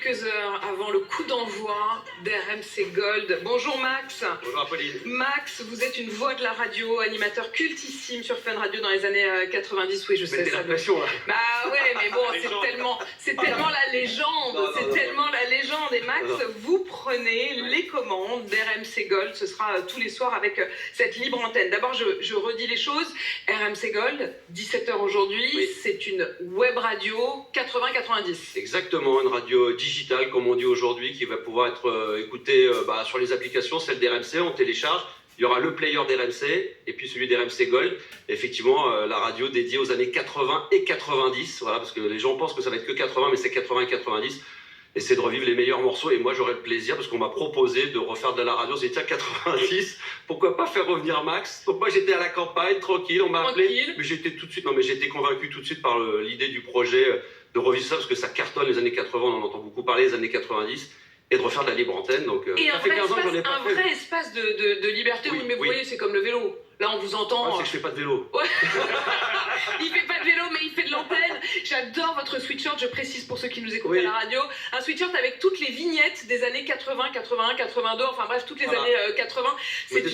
quelques heures avant le coup d'envoi d'RMC Gold. Bonjour Max. Bonjour Apolline. Max, vous êtes une voix de la radio, animateur cultissime sur Fun Radio dans les années 90. Oui, je sais Mettez ça. la pression là. Bah ouais, mais bon, c'est tellement la légende, tellement la légende. Et Max, vous prenez les commandes d'RMC Gold. Ce sera tous les soirs avec cette libre antenne. D'abord, je redis les choses. RMC Gold, 17h aujourd'hui, oui. C'est une web radio 80-90. Exactement, une radio digitale comme on dit aujourd'hui qui va pouvoir être écoutée sur les applications, celle d'RMC, on télécharge. Il y aura le player d'RMC et puis celui d'RMC Gold. Effectivement, la radio dédiée aux années 80 et 90. Voilà, parce que les gens pensent que ça va être que 80, mais c'est 80 et 90. Et c'est de revivre les meilleurs morceaux. Et moi, j'aurais le plaisir, parce qu'on m'a proposé de refaire de la radio. J'ai dit, tiens, 90, pourquoi pas faire revenir Max? Donc moi, j'étais à la campagne, tranquille, on m'a appelé. Mais j'étais tout de suite, j'étais convaincu tout de suite par l'idée du projet de revivre ça, parce que ça cartonne les années 80, on en entend beaucoup parler, les années 90. Et de refaire de la libre antenne. Donc, et ça fait 15 ans que j'en ai pas un vrai espace de liberté, oui, mais vous voyez, c'est comme le vélo. Là, on vous entend. C'est que je fais pas de vélo. Ouais. Il fait pas de vélo, mais il fait de l'antenne. J'adore votre sweatshirt, je précise pour ceux qui nous écoutent à la radio. Un sweatshirt avec toutes les vignettes des années 80, 81, 82, enfin bref, toutes les années 80. C'est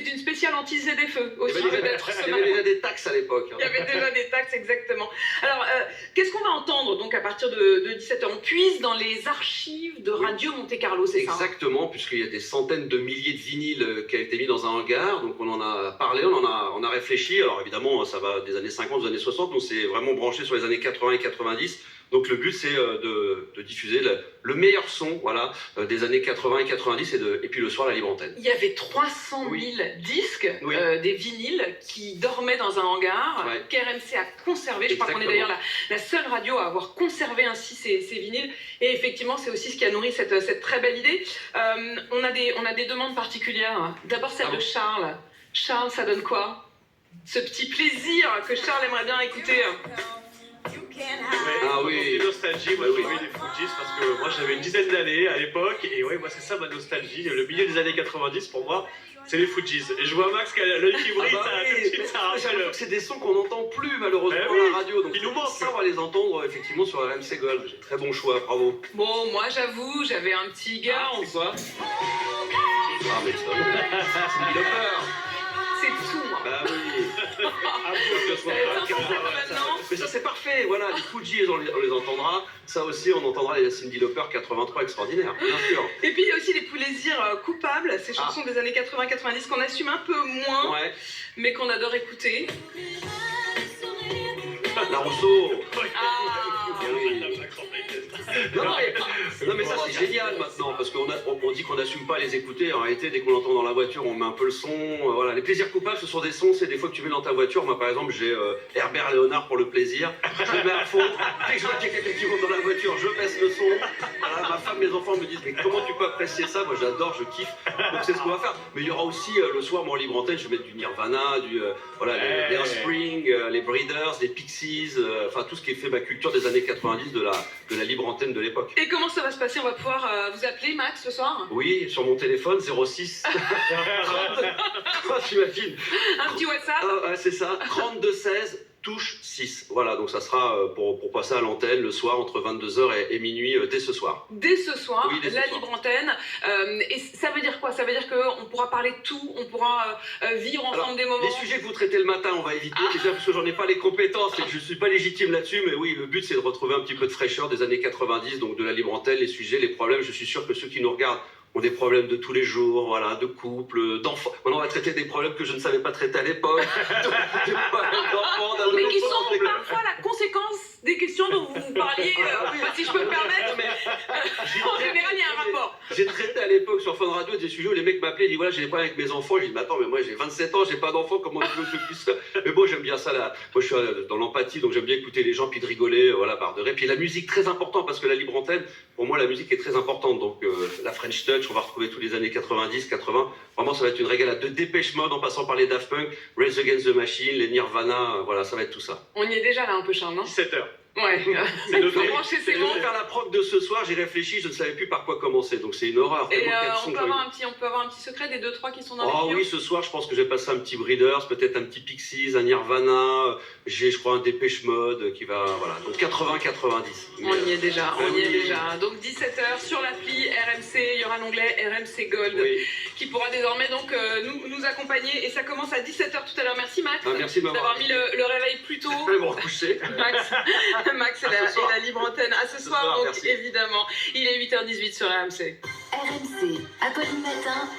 une spéciale anti-ZFE aussi, peut-être. Il y avait déjà des taxes à l'époque. Il y avait déjà des taxes, exactement. Alors, qu'est-ce qu'on va entendre donc à partir de 17h? On puise dans les archives de Radio Monte-Carlo, c'est ça? Exactement, puisqu'il y a des centaines de milliers de vinyles qui ont été mis dans un hangar. Donc on en a parlé, on a réfléchi. Alors évidemment, ça va des années 50 aux années 60, donc c'est vraiment branché sur les années 80 et 90. Donc le but, c'est de diffuser le meilleur son, voilà, des années 80 et 90 et puis le soir, la libre antenne. Il y avait 300 000 disques, des vinyles qui dormaient dans un hangar, qu'RMC a conservé. Je crois qu'on est d'ailleurs la seule radio à avoir conservé ainsi ces vinyles. Et effectivement, c'est aussi ce qui a nourri cette très belle idée. On a des demandes particulières. D'abord celle de Charles. Charles, ça donne quoi? Ce petit plaisir que Charles aimerait bien écouter. Ah oui, nostalgie, moi j'ai vu les Fujis parce que moi j'avais une dizaine d'années à l'époque et ouais, moi c'est ça ma nostalgie. Le milieu des années 90 pour moi, c'est les Fujis. Et je vois Max qui a l'œil qui brille, ça rappelle. C'est des sons qu'on n'entend plus malheureusement à la radio. Donc il nous manque. Ça, on va les entendre effectivement sur RMC Gold. Très bon choix, bravo. Bon, moi j'avoue, j'avais un petit gars en quoi. Ah mais c'est Cyndi Lauper. C'est tout, moi. Bah oui. Mais ça c'est parfait, voilà, les Fujis on les entendra, ça aussi on entendra les Cyndi Lauper 83 extraordinaires, bien sûr. Et puis il y a aussi les plaisirs coupables, ces chansons des années 80-90 qu'on assume un peu moins, mais qu'on adore écouter. La Rousseau. Non mais ça c'est génial maintenant parce qu'on dit qu'on n'assume pas à les écouter. En réalité, dès qu'on l'entend dans la voiture, on met un peu le son. Voilà, les plaisirs coupables, ce sont des sons. C'est des fois que tu mets dans ta voiture. Moi, par exemple, j'ai Herbert Léonard pour le plaisir. Je le mets à fond. Dès que je vois qu'il y a quelqu'un qui monte dans la voiture, je baisse le son. Voilà, ma femme, mes enfants me disent mais comment tu peux apprécier ça? Moi, j'adore, je kiffe. Donc c'est ce qu'on va faire. Mais il y aura aussi le soir, moi en libre antenne, je vais mettre du Nirvana, les Offspring, les Breeders, les Pixies, enfin tout ce qui est fait ma culture des années 90 de la libre antenne de l'époque. Et comment ça va se passer? On va pouvoir vous appeler, Max, ce soir? Oui, sur mon téléphone, 06 t'imagines? Un petit WhatsApp? C'est ça, 32 16 touche 6. Voilà, donc ça sera pour passer à l'antenne le soir entre 22h et minuit dès ce soir. Dès ce soir, oui, la libre antenne. Et ça veut dire quoi? Ça veut dire qu'on pourra parler de tout, on pourra vivre ensemble des moments. Les sujets que vous traitez le matin, on va éviter, déjà parce que j'en ai pas les compétences et que je suis pas légitime là-dessus, mais oui, le but c'est de retrouver un petit peu de fraîcheur des années 90, donc de la libre antenne, les sujets, les problèmes. Je suis sûr que ceux qui nous regardent ont des problèmes de tous les jours, voilà, de couple, d'enfants. Maintenant, on va traiter des problèmes que je ne savais pas traiter à l'époque. Des problèmes d'enfants, d'adolescents. Mais qui sont parfois la conséquence des questions dont vous parliez, si je peux me permettre. En général, il y a un rapport. J'ai traité à l'époque sur Fun Radio des sujets où les mecs m'appelaient, ils disent voilà, j'ai des problèmes avec mes enfants. Je dis mais attends, mais moi j'ai 27 ans, j'ai pas d'enfants, comment tu veux que je puisse ça? Mais bon, j'aime bien ça là. Moi je suis dans l'empathie, donc j'aime bien écouter les gens puis de rigoler, voilà, barre de rire. Puis la musique très importante parce que la libre antenne, pour moi la musique est très importante. Donc la French Touch, on va retrouver tous les années 90, 80. Vraiment, ça va être une régalade de Dépêche Mode en passant par les Daft Punk, Rage Against the Machine, les Nirvana, voilà, ça va être tout ça. On y est déjà là un peu, Charles, non? 17h. Ouais, C'est il faut noté. brancher ses C'est montres. Pour faire la prog de ce soir, j'ai réfléchi, je ne savais plus par quoi commencer, donc c'est une horreur. Et tellement qu'elles sont on peut jolies. avoir un petit secret des 2-3 qui sont dans Oh les tuyaux. oui, ce soir, je pense que je vais passer un petit Breeders, peut-être un petit Pixies, un Nirvana, j'ai, je crois, un Dépêche Mode qui va, voilà, donc 80-90. On y est déjà, on y oui, est oui. déjà. Donc 17h sur l'appli RMC, il y aura l'onglet RMC Gold Oui. qui pourra désormais donc nous accompagner et ça commence à 17h tout à l'heure. Merci Max Ah, merci de m'avoir d'avoir mis le réveil plus tôt. Je vais me recoucher. Max À ce soir. et la libre antenne à ce soir, donc merci. évidemment. Il est 8h18 sur RMC. RMC, Apolline Matin.